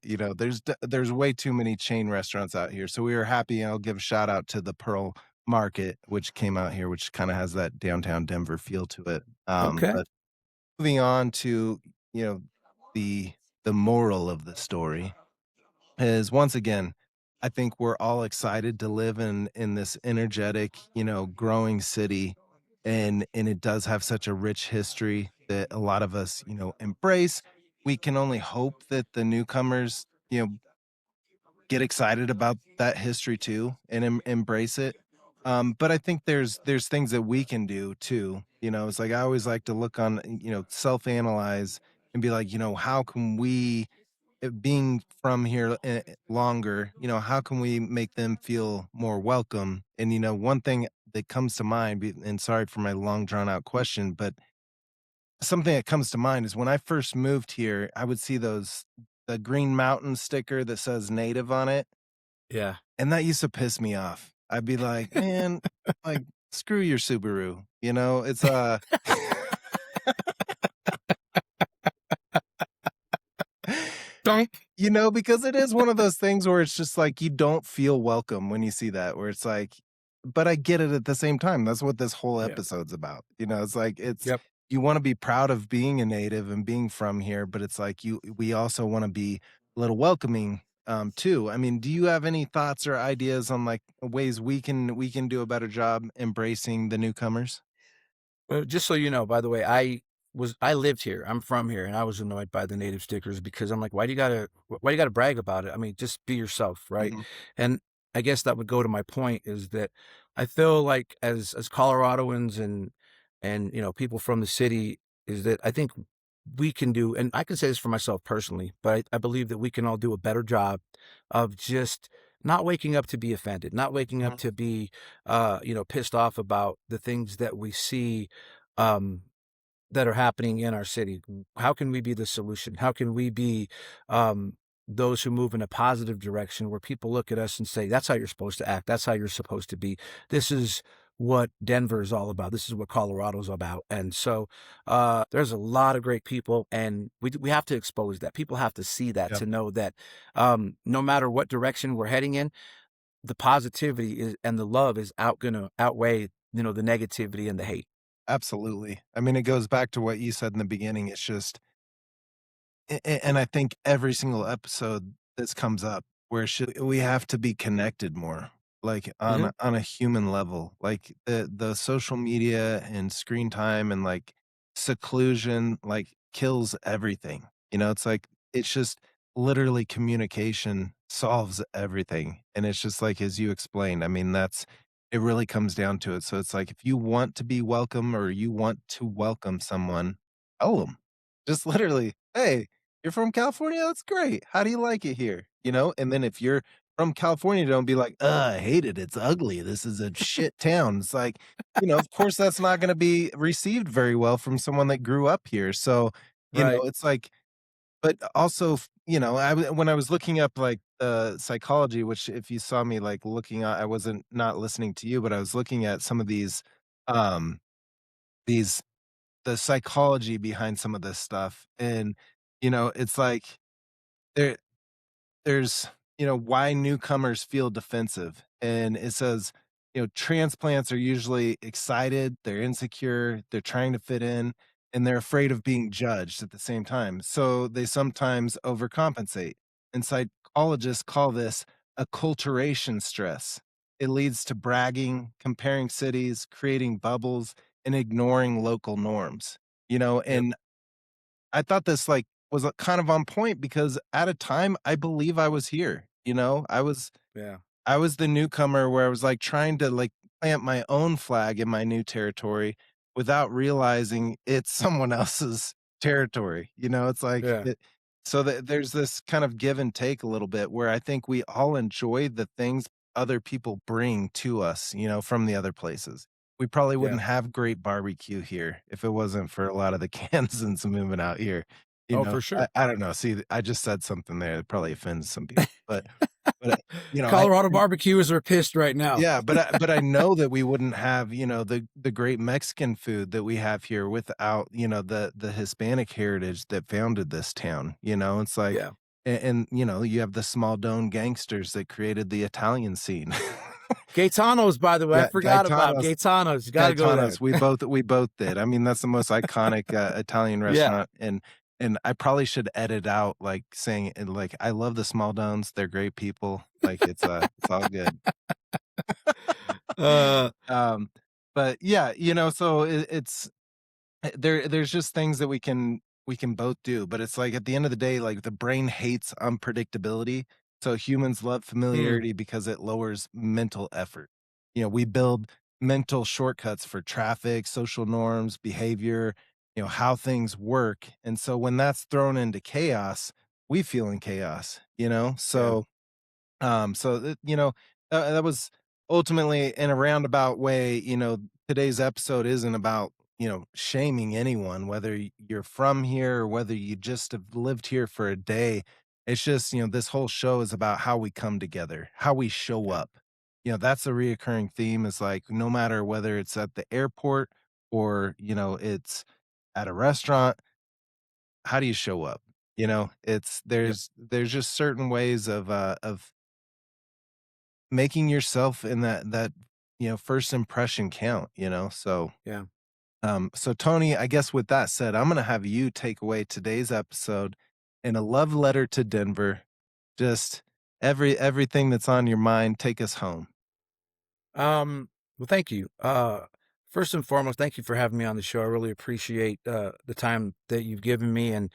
there's way too many chain restaurants out here, so we were happy, and I'll give a shout out to the Pearl Market, which came out here, which kinda has that downtown Denver feel to it, Okay. but moving on to, you know, the moral of the story is once again, I think we're all excited to live in this energetic, growing city, and it does have such a rich history that a lot of us, embrace. We can only hope that the newcomers, get excited about that history too and embrace it. But I think there's things that we can do too. It's like I always like to look on, self analyze and be like, how can we being from here longer, how can we make them feel more welcome? And, one thing that comes to mind, and sorry for my long drawn out question, but something that comes to mind is when I first moved here, I would see the Green Mountain sticker that says native on it. Yeah. And that used to piss me off. I'd be like, man, like, screw your Subaru. It's Dunk. Because it is one of those things where it's just like you don't feel welcome when you see that, where it's like, but I get it at the same time. That's what this whole Yeah. episode's about. It's like Yep. you want to be proud of being a native and being from here, but it's like we also want to be a little welcoming too. I mean, do you have any thoughts or ideas on like ways we can do a better job embracing the newcomers? Just so you know, by the way, I lived here. I'm from here, and I was annoyed by the native stickers because I'm like, why do you gotta brag about it? I mean, just be yourself, right? Mhm. And I guess that would go to my point is that I feel like as Coloradoans and people from the city is that I think we can do, and I can say this for myself personally, but I believe that we can all do a better job of just not waking up to be offended, not waking up Mhm. to be pissed off about the things that we see um, that are happening in our city. How can we be the solution? How can we be um, those who move in a positive direction where people look at us and say, that's how you're supposed to act. That's how you're supposed to be. This is what Denver is all about. This is what Colorado's about. And so there's a lot of great people, and we have to expose that. People have to see that Yep. to know that no matter what direction we're heading in, the positivity is and the love is gonna outweigh, the negativity and the hate. Absolutely. I mean, it goes back to what you said in the beginning. It's just and I think every single episode this comes up where we have to be connected more, like on Mhm. a human level. Like the social media and screen time and like seclusion like kills everything. It's like it's just literally communication solves everything. And it's just like as you explained, I mean, that's it really comes down to it. So it's like if you want to be welcome or you want to welcome someone, tell them. Just literally, hey, you're from California? That's great. How do you like it here? And then if you're from California, don't be like, I hate it. It's ugly. This is a shit town." It's like, of course that's not gonna be received very well from someone that grew up here. So, Right. it's like but also, when I was looking up like psychology, which if you saw me like looking at, I wasn't not listening to you, but I was looking at some of these um these the psychology behind some of this stuff, and, it's like there there's why newcomers feel defensive, and it says transplants are usually excited, they're insecure, they're trying to fit in, and they're afraid of being judged at the same time, so they sometimes overcompensate, and psychologists call this acculturation stress. It leads to bragging, comparing cities, creating bubbles, and ignoring local norms. Yep. And I thought this, like, was, kind of on point because at a time, I believe I was here, Yeah. I was the newcomer where I was, like, trying to, like, plant my own flag in my new territory without realizing it's someone else's territory, it's like Yeah. so that there's this kind of give and take a little bit where I think we all enjoy the things other people bring to us, from the other places. We probably Yeah. wouldn't have great barbecue here if it wasn't for a lot of the Kansans moving out here, Oh, for sure. I don't know, see, I just said something there that probably offends some people, but, I Colorado barbecuers are pissed right now. yeah, but I know that we wouldn't have, the great Mexican food that we have here without, the Hispanic heritage that founded this town, it's like Yeah. and, you have the small known gangsters that created the Italian scene. Gaetanos, by the way, I Yeah, forgot about Gaetanos. You gotta go there. Gaetanos, we both did. I mean, that's the most iconic, Italian Yeah. restaurant, and I probably should edit out, like, saying and, like, "I love the Smaldones, they're great people." Like, it's all good. Uh, Um, but yeah, so it's there's just things that we can both do, but it's like at the end of the day, like the brain hates unpredictability. So humans love hmm, familiarity because it lowers mental effort. We build mental shortcuts for traffic, social norms, behavior, how things work. And so when that's thrown into chaos, we feel in chaos. yeah, So that that was ultimately in a roundabout way, today's episode isn't about, shaming anyone, whether you're from here or whether you just have lived here for a day. It's just, this whole show is about how we come together, how we show yeah, up. That's a reoccurring theme is like no matter whether it's at the airport or, it's at a restaurant, how do you show up? It's yep, there's just certain ways of making yourself in that first impression count. yeah. So Tony, I guess with that said, I'm gonna have you take away today's episode in a love letter to Denver. Just everything that's on your mind, take us home. Well, thank you. First and foremost, thank you for having me on the show. I really appreciate the time that you've given me, and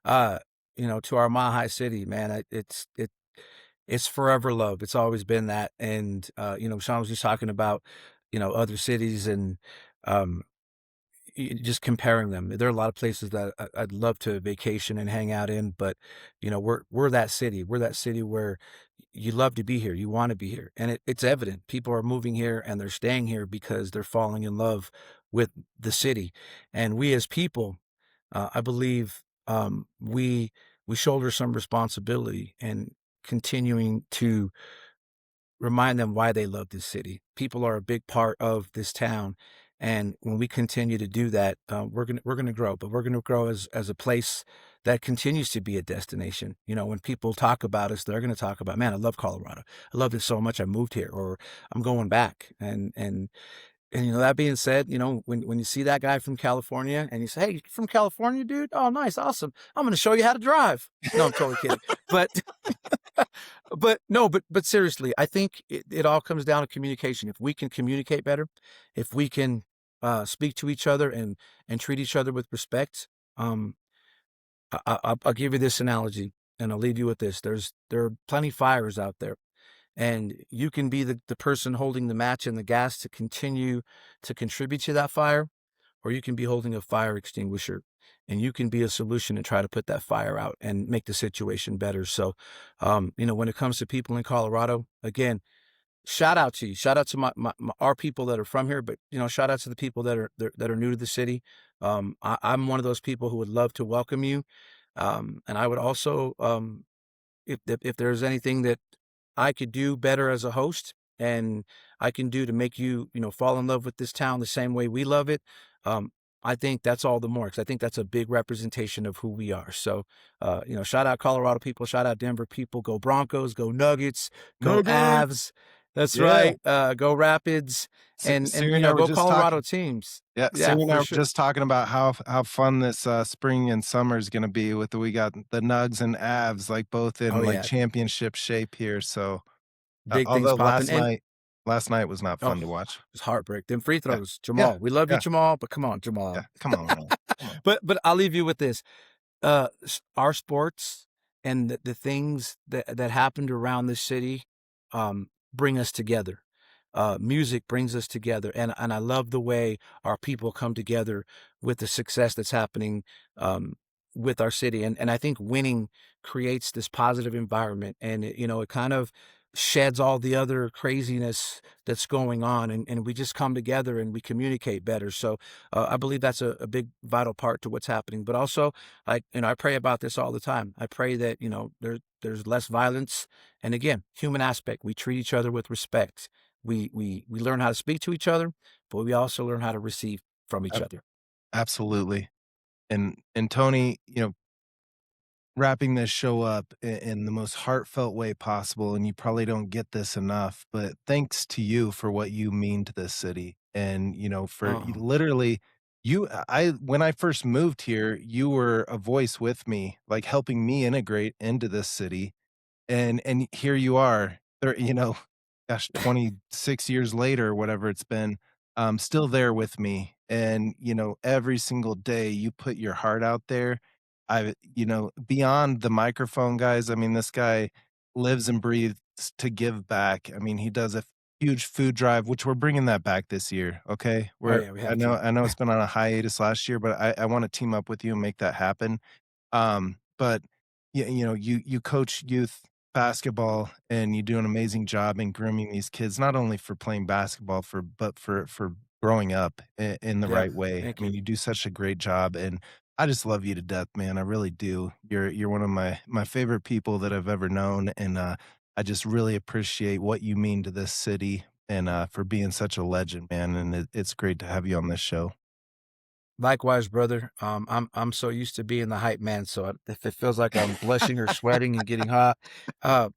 uh, to our Mile High City, man, it's forever love. It's always been that, and Sean was just talking about other cities and um just comparing them. There are a lot of places that I'd love to vacation and hang out in, but we're that city. We're that city where you love to be here. You want to be here, and it's evident. People are moving here and they're staying here because they're falling in love with the city. And we as people, I believe, we shoulder some responsibility and continuing to remind them why they love this city. People are a big part of this town, and when we continue to do that, we're gonna grow. But we're gonna grow as a place that continues to be a destination. When people talk about us, they're gonna talk about, man, I love Colorado. I love it so much. I moved here, or I'm going back. And that being said, when you see that guy from California and you say, "Hey, you from California, dude? Oh, nice, awesome. I'm gonna show you how to drive." No, I'm totally kidding. But but no, but seriously, I think it all comes down to communication. If we can communicate better, if we can speak to each other and treat each other with respect, um, I'll give you this analogy, and I'll leave you with this. There are plenty fires out there, and you can be the person holding the match and the gas to continue to contribute to that fire, or you can be holding a fire extinguisher and you can be a solution and try to put that fire out and make the situation better. So, when it comes to people in Colorado, again, shout out to you. Shout out to our people that are from here, but shout out to the people that are new to the city. I'm one of those people who would love to welcome you. And I would also, if there's anything that I could do better as a host and I can do to make you, fall in love with this town the same way we love it, um, I think that's all the more because I think that's a big representation of who we are. So, shout out Colorado people, shout out Denver people. Go Broncos, go Nuggets, go Nuggets. Avs. That's Yeah. right. Go Rapids, and Siri and I were go just Colorado talking. teams. Yeah, Yeah, Siri and I for were sure. just talking about how fun this spring and summer is going to be. With we got the Nugs and Avs like both Oh in like yeah, championship shape here. So big things although popping. And last night was not oh, fun to watch. it's heartbreak. Them free Yeah, throws, yeah, Jamal. We love you, yeah, Jamal, but come on, Jamal. yeah. Come on, man. Come on. But I'll leave you with this. Our sports and the things that happened around this city bring us together. Music brings us together, and I love the way our people come together with the success that's happening um, with our city. And I think winning creates this positive environment, and it kind of sheds all the other craziness that's going on, and we just come together and we communicate better. So I believe that's a big vital part to what's happening. But also, I pray about this all the time. I pray that there's less violence, and again, human aspect. We treat each other with respect. We learn how to speak to each other, but we also learn how to receive from each Ab- other. Absolutely. And Tony, wrapping this show up in the most heartfelt way possible, and you probably don't get this enough, but thanks to you for what you mean to this city. And, for Oh, literally, when I first moved here, you were a voice with me, like helping me integrate into this city. And here you are, gosh, 26 years later, whatever it's been, still there with me. And, every single day you put your heart out there. Beyond the microphone, guys, I mean, this guy lives and breathes to give back. I mean, he does a huge food drive, which we're bringing that back this year. Okay. oh We're, yeah, we I have know, to. I know it's been on a hiatus last year, but I want to team up with you and make that happen. But you coach youth basketball, and you do an amazing job in grooming these kids, not only for playing basketball, but for growing up in the Yeah, right way. I thank mean, you. you do such a great job, and I just love you to death, man. I really do. You're one of my favorite people that I've ever known, and I just really appreciate what you mean to this city, and for being such a legend, man. And it's great to have you on this show. Likewise, brother. I'm so used to being the hype man, so if it feels like I'm blushing or sweating and getting hot, uh,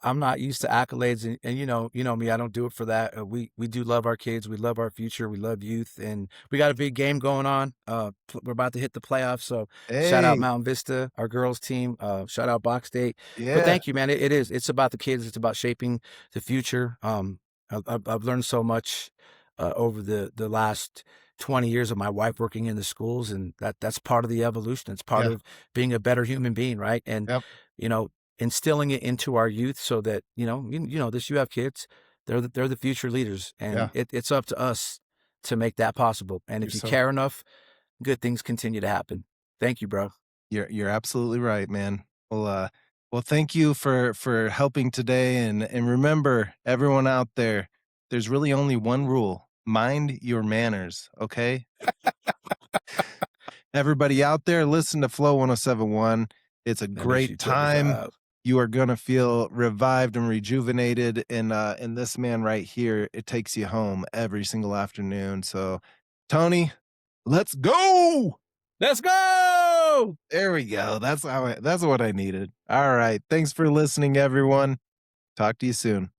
I'm not used to accolades, and you know me. I don't do it for that. We do love our kids. We love our future. We love youth, and we got a big game going on. We're about to hit the playoffs, so shout out Hey, Mountain Vista, our girls team. Shout out Box State. But yeah, thank you, man. It is. It's about the kids. It's about shaping the future. I've learned so much over the last 20 years of my wife working in the schools, and that's part of the evolution. It's part yeah, of being a better human being, right? And yep, you know instilling it into our youth so that you have kids, they're the future leaders, and yeah. it's up to us to make that possible. And You're if you so care enough, good things continue to happen. Thank you, bro. You're absolutely right, man. Well, thank you for helping today, and remember, everyone out there, there's really only one rule: mind your manners. Okay, everybody out there, listen to Flow 1071. It's a I miss great you. Check us time. out. You are gonna feel revived and rejuvenated, and this man right here, it takes you home every single afternoon. So, Tony, let's go. Let's go. There we go. That's what I needed. All right. Thanks for listening, everyone. Talk to you soon.